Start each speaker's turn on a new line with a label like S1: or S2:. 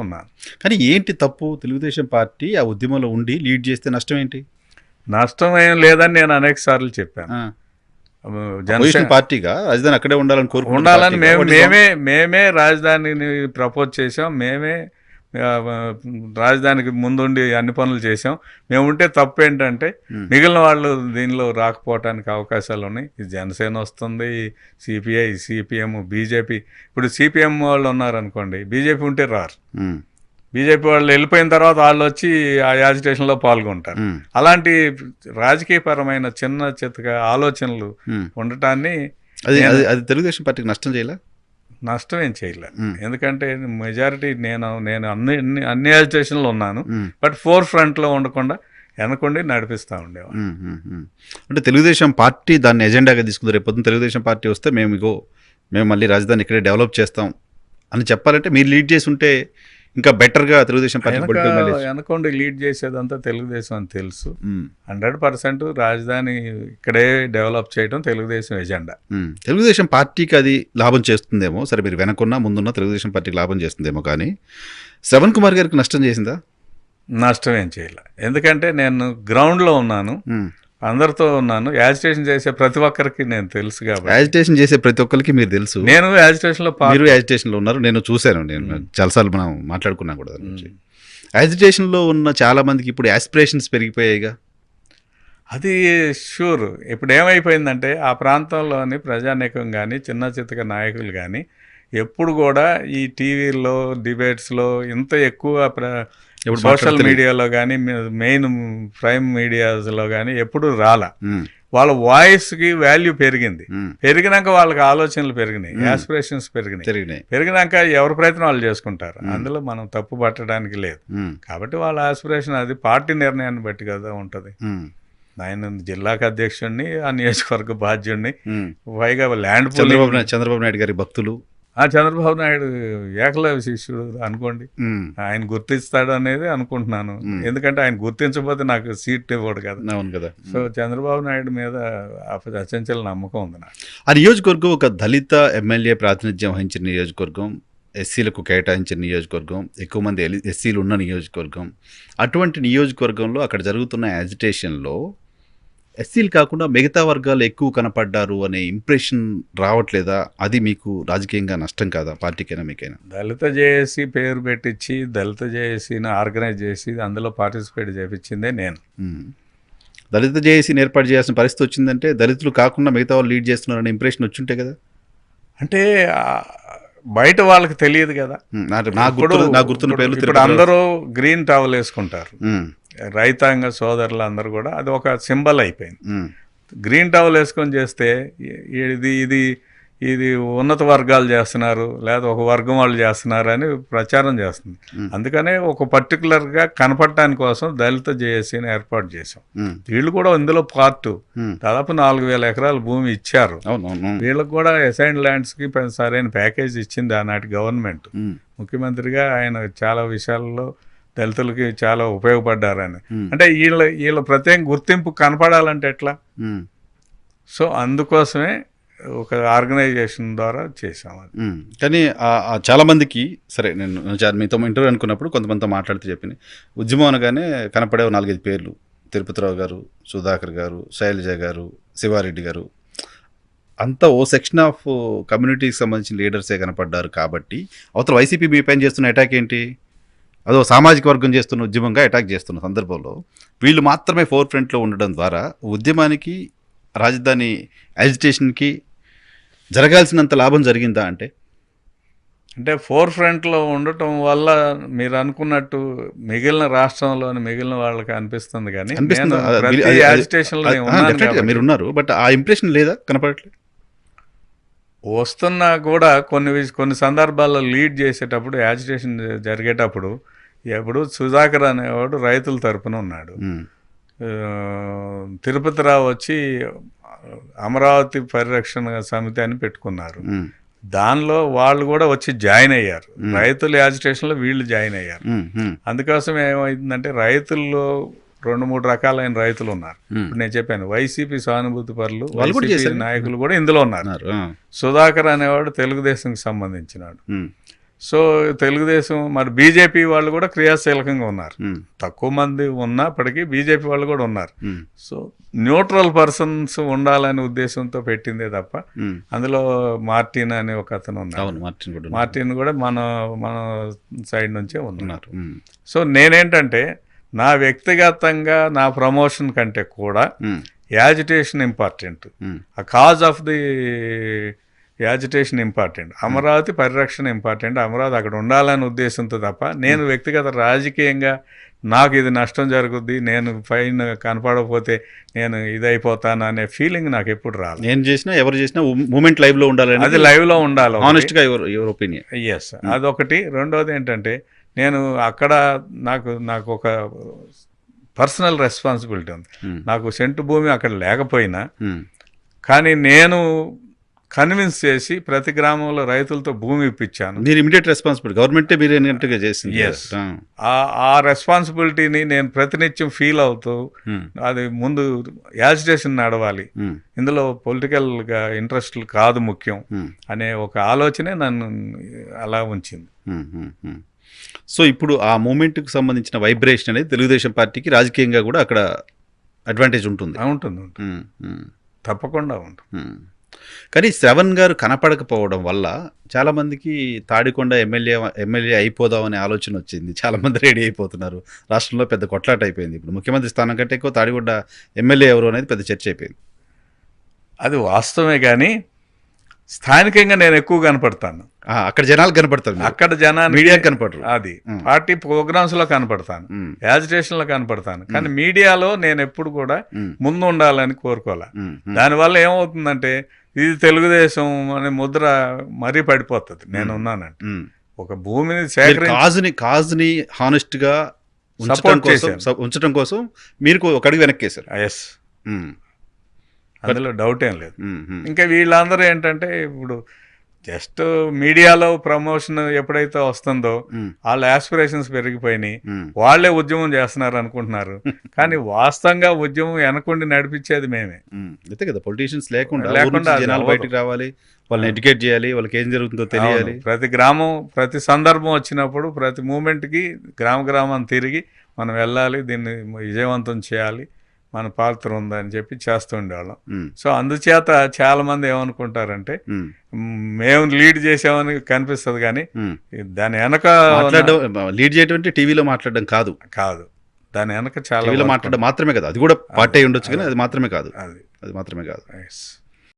S1: ఉన్నాను.
S2: కానీ ఏంటి తప్పు? తెలుగుదేశం పార్టీ ఆ ఉద్యమంలో ఉండి లీడ్ చేస్తే నష్టం ఏంటి?
S1: నష్టం ఏం లేదని నేను అనేక సార్లు చెప్పాను.
S2: జనసేన పార్టీగా రాజధాని అక్కడే ఉండాలని
S1: ఉండాలని మేమే రాజధానిని ప్రపోజ్ చేసాం. మేమే రాజధానికి ముందుండి అన్ని పనులు చేసాం. మేము ఉంటే తప్పు ఏంటంటే మిగిలిన వాళ్ళు దీనిలో రాకపోవటానికి అవకాశాలు ఉన్నాయి. ఇది జనసేన వస్తుంది, సిపిఐ, సిపిఎం, బీజేపీ. ఇప్పుడు సిపిఎం వాళ్ళు ఉన్నారనుకోండి, బీజేపీ ఉంటే రారు. బీజేపీ వాళ్ళు వెళ్ళిపోయిన తర్వాత వాళ్ళు వచ్చి ఆ యాజిటేషన్లో పాల్గొంటారు. అలాంటి రాజకీయపరమైన చిన్న చిత్తగా ఆలోచనలు ఉండటాన్ని
S2: అది తెలుగుదేశం పార్టీకి నష్టం చేయాల?
S1: నష్టం ఏం చేయలేదు. ఎందుకంటే మెజారిటీ నేను అన్ని యాజిటేషన్లో ఉన్నాను. బట్ ఫోర్ ఫ్రంట్లో ఉండకుండా వెనకుండి నడిపిస్తూ ఉండేవాడు.
S2: అంటే తెలుగుదేశం పార్టీ దాన్ని ఎజెండాగా తీసుకుంది. రేపు పొద్దున్న తెలుగుదేశం పార్టీ వస్తే మేము మళ్ళీ రాజధాని ఇక్కడే డెవలప్ చేస్తాం అని చెప్పాలంటే మీరు లీడ్ చేసి ఉంటే ఇంకా బెటర్గా తెలుగుదేశం పార్టీ
S1: వెనకొండి లీడ్ చేసేదంతా తెలుగుదేశం అని తెలుసు. 100% రాజధాని ఇక్కడే డెవలప్ చేయడం తెలుగుదేశం ఎజెండా.
S2: తెలుగుదేశం పార్టీకి అది లాభం చేస్తుందేమో. సరే, మీరు వెనకున్నా ముందున్న తెలుగుదేశం పార్టీకి లాభం చేస్తుందేమో, కానీ శ్రవణ్ కుమార్ గారికి నష్టం చేసిందా?
S1: నష్టం ఏం చేయలే. ఎందుకంటే నేను గ్రౌండ్లో ఉన్నాను, అందరితో ఉన్నాను. యాజిటేషన్ చేసే ప్రతి ఒక్కరికి నేను తెలుసు. కాబట్టి
S2: యాజిటేషన్ చేసే ప్రతి ఒక్కరికి మీరు తెలుసు.
S1: నేను యాజిటేషన్లో
S2: మీరు యాజిటేషన్లో ఉన్నారు, నేను చూశాను. నేను చాలాసార్లు మనం మాట్లాడుకున్నాం కూడా. యాజిటేషన్లో ఉన్న చాలా మందికి ఇప్పుడు యాస్పిరేషన్స్ పెరిగిపోయాయిగా.
S1: అది షూర్. ఇప్పుడు ఏమైపోయిందంటే ఆ ప్రాంతంలోని ప్రజానీకం కానీ చిన్న చిత్తక నాయకులు కానీ ఎప్పుడు కూడా ఈ టీవీల్లో డిబేట్స్లో ఇంత ఎక్కువ సోషల్ మీడియాలో కానీ మెయిన్ ప్రైమ్ మీడియాస్లో కానీ ఎప్పుడు రాలా. వాళ్ళ వాయిస్కి వాల్యూ పెరిగినాక వాళ్ళకి ఆలోచనలు పెరిగినాయి, యాస్పిరేషన్స్ పెరిగినాక ఎవరి ప్రయత్నం వాళ్ళు చేసుకుంటారు. అందులో మనం తప్పు పట్టడానికి లేదు. కాబట్టి వాళ్ళ యాస్పిరేషన్ అది పార్టీ నిర్ణయాన్ని బట్టి కదా ఉంటుంది. ఆయన జిల్లాకు అధ్యక్షుడిని, ఆ నియోజకవర్గ బాధ్యుడిని, పైగా ల్యాండ్
S2: చంద్రబాబు నాయుడు గారి భక్తులు.
S1: చంద్రబాబు నాయుడు ఏకలవ్య శిష్యుడు అనుకోండి. ఆయన గుర్తిస్తాడు అనేది అనుకుంటున్నాను. ఎందుకంటే ఆయన గుర్తించకపోతే నాకు సీట్ ఇవ్వడు కదా. సో చంద్రబాబు నాయుడు మీద అచంచల నమ్మకం ఉంది నాకు.
S2: ఆ నియోజకవర్గం ఒక దళిత ఎమ్మెల్యే ప్రాతినిధ్యం వహించిన నియోజకవర్గం, ఎస్సీలకు కేటాయించిన నియోజకవర్గం, ఎక్కువ మంది ఎస్సీలు ఉన్న నియోజకవర్గం. అటువంటి నియోజకవర్గంలో అక్కడ జరుగుతున్న యాజిటేషన్లో ఎస్సీలు కాకుండా మిగతా వర్గాలు ఎక్కువ కనపడ్డారు అనే ఇంప్రెషన్ రావట్లేదా? అది మీకు రాజకీయంగా నష్టం కాదా, పార్టీకైనా మీకైనా?
S1: దళిత జేఏసీ పేరు పెట్టించి దళిత జేఏసీని ఆర్గనైజ్ చేసి అందులో పార్టిసిపేట్ చేయించిందే నేను.
S2: దళిత జేఏసీని ఏర్పాటు చేయాల్సిన పరిస్థితి వచ్చిందంటే దళితులు కాకుండా మిగతా వాళ్ళు లీడ్ చేస్తున్నారనే ఇంప్రెషన్ వచ్చుంటే కదా.
S1: అంటే బయట వాళ్ళకి తెలియదు కదా.
S2: నా గుర్తున్న పేర్లు
S1: ఇప్పుడు అందరూ గ్రీన్ టవల్ వేసుకుంటారు, రైతాంగ సోదరులు అందరూ కూడా. అది ఒక సింబల్ అయిపోయింది. గ్రీన్ టవల్ వేసుకొని చేస్తే ఇది ఉన్నత వర్గాలు చేస్తున్నారు, లేదా ఒక వర్గం వాళ్ళు చేస్తున్నారు అని ప్రచారం చేస్తుంది. అందుకనే ఒక పర్టికులర్గా కనపడటానికి కోసం దళిత జేఏసీని ఏర్పాటు చేసాం. వీళ్ళు కూడా ఇందులో పార్ట్. దాదాపు 4,000 ఎకరాల భూమి ఇచ్చారు. వీళ్ళకి కూడా అసైన్డ్ ల్యాండ్స్కి సరైన ప్యాకేజ్ ఇచ్చింది ఆనాటి గవర్నమెంట్. ముఖ్యమంత్రిగా ఆయన చాలా విషయాల్లో దళితులకి చాలా ఉపయోగపడ్డారని. అంటే వీళ్ళ ప్రత్యేక గుర్తింపు కనపడాలంటే ఎట్లా? సో అందుకోసమే ఒక ఆర్గనైజేషన్ ద్వారా చేసాం అది.
S2: కానీ చాలామందికి సరే, నేను మీతో ఇంటర్వ్యూ అనుకున్నప్పుడు కొంతమందితో మాట్లాడితే చెప్పింది, ఉద్యమం అనగానే కనపడే 4-5 పేర్లు: తిరుపతిరావు గారు, సుధాకర్ గారు, శైలజ గారు, శివారెడ్డి గారు. అంతా ఓ సెక్షన్ ఆఫ్ కమ్యూనిటీకి సంబంధించిన లీడర్సే కనపడ్డారు. కాబట్టి అవతల వైసీపీ మీ పైన చేస్తున్న అటాక్ ఏంటి? అదో సామాజిక వర్గం చేస్తున్న ఉద్యమంగా అటాక్ చేస్తున్న సందర్భంలో వీళ్ళు మాత్రమే ఫోర్ ఫ్రంట్లో ఉండడం ద్వారా ఉద్యమానికి, రాజధాని యాజిటేషన్కి జరగాల్సినంత లాభం జరిగిందా?
S1: అంటే ఫోర్ ఫ్రంట్లో ఉండటం వల్ల మీరు అనుకున్నట్టు మిగిలిన రాష్ట్రంలోని మిగిలిన వాళ్ళకి అనిపిస్తుంది. కానీ
S2: మీరున్నారు, బట్ ఆ ఇంప్రెషన్ లేదా, కనపడట్లేదు.
S1: వస్తున్నా కూడా కొన్ని సందర్భాల్లో లీడ్ చేసేటప్పుడు, యాజిటేషన్ జరిగేటప్పుడు ఎప్పుడు సుధాకర్ అనేవాడు రైతుల తరపున ఉన్నాడు. తిరుపతిరావు వచ్చి అమరావతి పరిరక్షణ సమితి అని పెట్టుకున్నారు. దానిలో వాళ్ళు కూడా వచ్చి జాయిన్ అయ్యారు. రైతుల యాజిటేషన్లో వీళ్ళు జాయిన్ అయ్యారు. అందుకోసం ఏమైందంటే రైతుల్లో 2-3 రకాలైన రైతులు ఉన్నారు. ఇప్పుడు నేను చెప్పాను, వైసీపీ సానుభూతి పరులు, వైసీపీ నాయకులు కూడా ఇందులో ఉన్నారు. సుధాకర్ అనేవాడు తెలుగుదేశంకి సంబంధించినాడు. సో తెలుగుదేశం మరి బీజేపీ వాళ్ళు కూడా క్రియాశీలకంగా ఉన్నారు. తక్కువ మంది ఉన్నప్పటికీ బీజేపీ వాళ్ళు కూడా ఉన్నారు. సో న్యూట్రల్ పర్సన్స్ ఉండాలనే ఉద్దేశంతో పెట్టిందే తప్ప అందులో మార్టిన్ అనే ఒక అతను ఉన్నారు. మార్టిన్ కూడా మన సైడ్ నుంచే ఉన్నారు. సో నేనేంటంటే నా వ్యక్తిగతంగా నా ప్రమోషన్ కంటే కూడా యాజిటేషన్ ఇంపార్టెంట్, ఆ cause of the agitation important, Amaravati పరిరక్షణ ఇంపార్టెంట్, అమరావతి అక్కడ ఉండాలనే ఉద్దేశంతో తప్ప నేను వ్యక్తిగత రాజకీయంగా నాకు ఇది నష్టం జరుగుద్ది, నేను పైన కనపడకపోతే నేను ఇదైపోతాను అనే ఫీలింగ్ నాకు ఎప్పుడు రాదు.
S2: నేను చేసినా ఎవరు చేసినా మూమెంట్ లైవ్లో ఉండాలి,
S1: అది లైవ్లో ఉండాలి,
S2: హానెస్ట్గా యువర్ ఒపీనియన్.
S1: ఎస్, అదొకటి. రెండోది ఏంటంటే నేను అక్కడ నాకు ఒక పర్సనల్ రెస్పాన్సిబిలిటీ ఉంది. నాకు సెంటు భూమి అక్కడ లేకపోయినా కానీ నేను కన్విన్స్ చేసి ప్రతి గ్రామంలో రైతులతో భూమి ఇప్పించాను.
S2: మీరు ఇమిడియట్ రెస్పాన్సిబిలిటీ గవర్నమెంటే మీరు ఏంటంటే చేసింది.
S1: ఎస్, ఆ రెస్పాన్సిబిలిటీని నేను ప్రతినిత్యం ఫీల్ అవుతూ అది ముందు యాజిటేషన్ నడవాలి, ఇందులో పొలిటికల్గా ఇంట్రెస్ట్లు కాదు ముఖ్యం అనే ఒక ఆలోచనే నన్ను అలా ఉంచింది.
S2: సో ఇప్పుడు ఆ మూమెంట్కి సంబంధించిన వైబ్రేషన్ అనేది తెలుగుదేశం పార్టీకి రాజకీయంగా కూడా అక్కడ అడ్వాంటేజ్ ఉంటుంది.
S1: తప్పకుండా ఉంటుంది.
S2: కానీ శ్రవణ్ గారు కనపడకపోవడం వల్ల చాలామందికి తాడికొండ ఎమ్మెల్యే అయిపోదామనే ఆలోచన వచ్చింది. చాలామంది రెడీ అయిపోతున్నారు. రాష్ట్రంలో పెద్ద కొట్లాట అయిపోయింది. ఇప్పుడు ముఖ్యమంత్రి స్థానం కంటే ఎక్కువ తాడికొండ ఎమ్మెల్యే ఎవరు అనేది పెద్ద చర్చ అయిపోయింది.
S1: అది వాస్తవమే, కానీ స్థానికంగా నేను ఎక్కువ కనపడతాను.
S2: అక్కడ జనాలు కనపడతారు,
S1: అక్కడ జనాలు
S2: మీడియా కనపడరు.
S1: అది పార్టీ ప్రోగ్రామ్స్ లో కనపడతాను, యాజిటేషన్ లో కనపడతాను, కానీ మీడియాలో నేను ఎప్పుడు కూడా ముందు ఉండాలని కోరుకోలే. దానివల్ల ఏమవుతుందంటే ఇది తెలుగుదేశం అనే ముద్ర మరీ పడిపోతుంది. నేను ఉన్నానంటే ఒక భూమిని సేకరించి
S2: కాజ్ని హానెస్ట్ గా ఉంచడం కోసం మీరు ఒక అడుగు వెనక్కేశారు.
S1: ఎస్, అందులో డౌట్ ఏం లేదు. ఇంకా వీళ్ళందరూ ఏంటంటే ఇప్పుడు జస్ట్ మీడియాలో ప్రమోషన్ ఎప్పుడైతే వస్తుందో వాళ్ళ ఆస్పిరేషన్స్ పెరిగిపోయినాయి, వాళ్లే ఉద్యమం చేస్తున్నారు అనుకుంటున్నారు. కానీ వాస్తవంగా ఉద్యమం వెనకుండి నడిపించేది మేమే.
S2: అంతే కదా, పొలిటీషియన్స్ లేకుండా జనాలు బయటకు రావాలి, వాళ్ళని ఎడ్యుకేట్ చేయాలి, వాళ్ళకి ఏం జరుగుతుందో తెలియాలి.
S1: ప్రతి గ్రామం ప్రతి సందర్భం వచ్చినప్పుడు ప్రతి మూమెంట్కి గ్రామం తిరిగి మనం వెళ్ళాలి, దీన్ని విజయవంతం చేయాలి, మన పాత్ర ఉందని చెప్పి చేస్తూ ఉండేవాళ్ళం. సో అందుచేత చాలా మంది ఏమనుకుంటారంటే మేము లీడ్ చేసామని కనిపిస్తుంది, కానీ దాని వెనక
S2: లీడ్ చేయడం టీవీలో మాట్లాడడం కాదు,
S1: దాని వెనక చాలా
S2: మాట్లాడడం మాత్రమే కదా, అది కూడా పార్టీ ఉండొచ్చు, కానీ అది మాత్రమే కాదు.